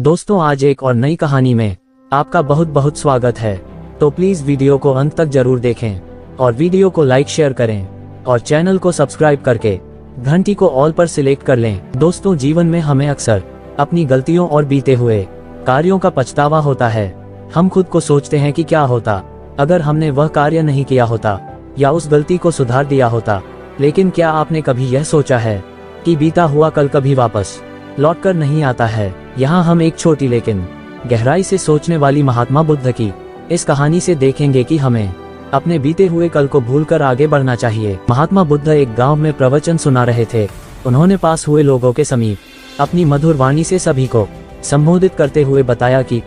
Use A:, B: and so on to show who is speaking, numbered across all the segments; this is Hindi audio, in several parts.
A: दोस्तों, आज एक और नई कहानी में आपका बहुत बहुत स्वागत है। तो प्लीज वीडियो को अंत तक जरूर देखें और वीडियो को लाइक शेयर करें और चैनल को सब्सक्राइब करके घंटी को ऑल पर सिलेक्ट कर लें। दोस्तों, जीवन में हमें अक्सर अपनी गलतियों और बीते हुए कार्यों का पछतावा होता है। हम खुद को सोचते हैं कि क्या होता अगर हमने वह कार्य नहीं किया होता या उस गलती को सुधार दिया होता। लेकिन क्या आपने कभी यह सोचा है कि बीता हुआ कल कभी वापस लौट कर नहीं आता है। यहाँ हम एक छोटी लेकिन गहराई से सोचने वाली महात्मा बुद्ध की इस कहानी से देखेंगे कि हमें अपने बीते हुए कल को भूलकर आगे बढ़ना चाहिए। महात्मा बुद्ध एक गांव में प्रवचन सुना रहे थे। उन्होंने पास हुए लोगों के समीप अपनी मधुर वाणी से सभी को संबोधित करते हुए बताया कि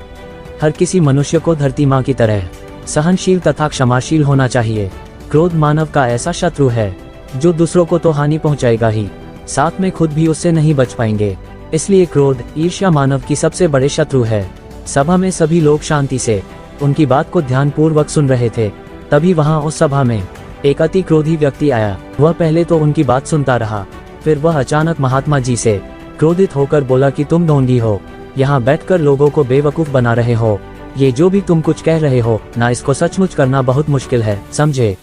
A: हर किसी मनुष्य को धरती माँ की तरह सहनशील तथा क्षमाशील होना चाहिए। क्रोध मानव का ऐसा शत्रु है जो दूसरों को तो हानि पहुंचाएगा ही, साथ में खुद भी उससे नहीं बच पाएंगे। इसलिए क्रोध, ईर्ष्या मानव की सबसे बड़े शत्रु है। सभा में सभी लोग शांति से उनकी बात को ध्यानपूर्वक सुन रहे थे। तभी वहां उस सभा में एक अति क्रोधी व्यक्ति आया। वह पहले तो उनकी बात सुनता रहा, फिर वह अचानक महात्मा जी से क्रोधित होकर बोला कि तुम ढोंगी हो, यहाँ बैठकर लोगों को बेवकूफ बना रहे हो। ये जो भी तुम कुछ कह रहे हो ना, इसको सचमुच करना बहुत मुश्किल है, समझे।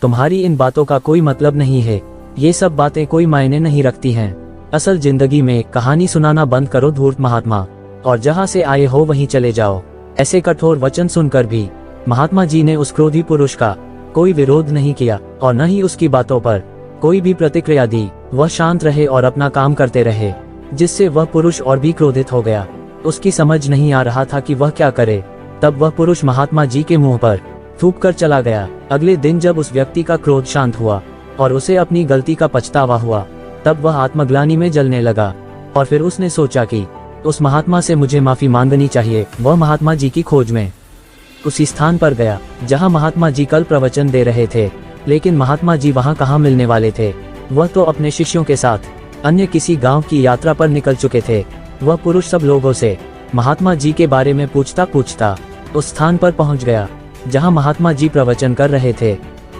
A: तुम्हारी इन बातों का कोई मतलब नहीं है। ये सब बातें कोई मायने नहीं रखती हैं। असल जिंदगी में कहानी सुनाना बंद करो धूर्त महात्मा, और जहाँ से आए हो वहीं चले जाओ। ऐसे कठोर वचन सुनकर भी महात्मा जी ने उस क्रोधी पुरुष का कोई विरोध नहीं किया और न ही उसकी बातों पर कोई भी प्रतिक्रिया दी। वह शांत रहे और अपना काम करते रहे, जिससे वह पुरुष और भी क्रोधित हो गया। उसकी समझ नहीं आ रहा था कि वह क्या करे। तब वह पुरुष महात्मा जी के मुंह पर थूक कर चला गया। अगले दिन जब उस व्यक्ति का क्रोध शांत हुआ और उसे अपनी गलती का पछतावा हुआ, तब वह आत्मग्लानि में जलने लगा और फिर उसने सोचा कि उस महात्मा से मुझे माफी मांगनी चाहिए। वह महात्मा जी की खोज में उसी स्थान पर गया जहां महात्मा जी कल प्रवचन दे रहे थे। लेकिन महात्मा जी वहां कहां मिलने वाले थे। वह तो अपने शिष्यों के साथ अन्य किसी गांव की यात्रा पर निकल चुके थे। वह पुरुष सब लोगों से महात्मा जी के बारे में पूछता पूछता उस स्थान पर पहुंच गया जहां महात्मा जी प्रवचन कर रहे थे।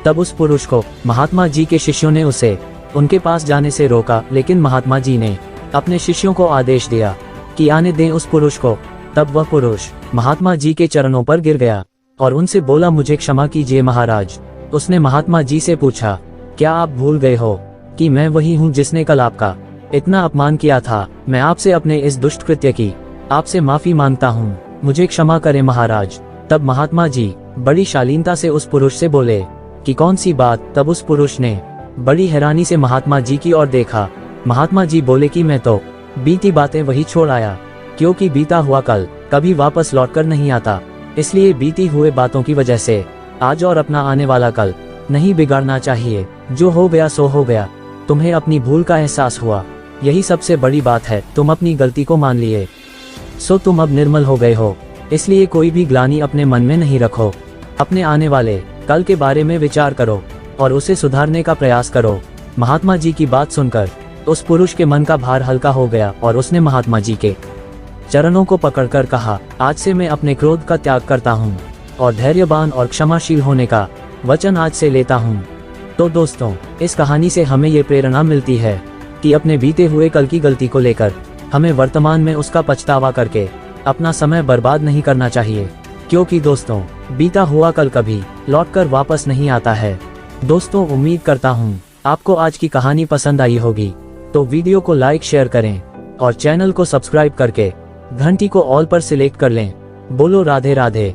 A: तब उस पुरुष को महात्मा जी के शिष्यों ने उसे उनके पास जाने से रोका, लेकिन महात्मा जी ने अपने शिष्यों को आदेश दिया कि आने दें उस पुरुष को। तब वह पुरुष महात्मा जी के चरणों पर गिर गया और उनसे बोला, मुझे क्षमा कीजिए महाराज। उसने महात्मा जी से पूछा, क्या आप भूल गए हो कि मैं वही हूँ जिसने कल आपका इतना अपमान किया था। मैं आपसे अपने इस दुष्ट कृत्य की आपसे माफी मांगता हूँ, मुझे क्षमा करें महाराज। तब महात्मा जी बड़ी शालीनता से उस पुरुष से बोले कि कौन सी बात। तब उस पुरुष ने बड़ी हैरानी से महात्मा जी की ओर देखा। महात्मा जी बोले कि मैं तो बीती बातें वही छोड़ आया, क्योंकि बीता हुआ कल कभी वापस लौटकर नहीं आता। इसलिए बीती हुए बातों की वजह से आज और अपना आने वाला कल नहीं बिगाड़ना चाहिए। जो हो गया सो हो गया। तुम्हें अपनी भूल का एहसास हुआ, यही सबसे बड़ी बात है। तुम अपनी गलती को मान लिए, सो तुम अब निर्मल हो गए हो। इसलिए कोई भी ग्लानि अपने मन में नहीं रखो। अपने आने वाले कल के बारे में विचार करो और उसे सुधारने का प्रयास करो। महात्मा जी की बात सुनकर उस पुरुष के मन का भार हल्का हो गया और उसने महात्मा जी के चरणों को पकड़कर कहा, आज से मैं अपने क्रोध का त्याग करता हूँ और धैर्यवान और क्षमाशील होने का वचन आज से लेता हूँ। तो दोस्तों, इस कहानी से हमें ये प्रेरणा मिलती है कि अपने बीते हुए कल की गलती को लेकर हमें वर्तमान में उसका पछतावा करके अपना समय बर्बाद नहीं करना चाहिए, क्योंकि दोस्तों, बीता हुआ कल कभी लौटकर वापस नहीं आता है। दोस्तों, उम्मीद करता हूँ आपको आज की कहानी पसंद आई होगी। तो वीडियो को लाइक शेयर करें और चैनल को सब्सक्राइब करके घंटी को ऑल पर सिलेक्ट कर लें। बोलो राधे राधे।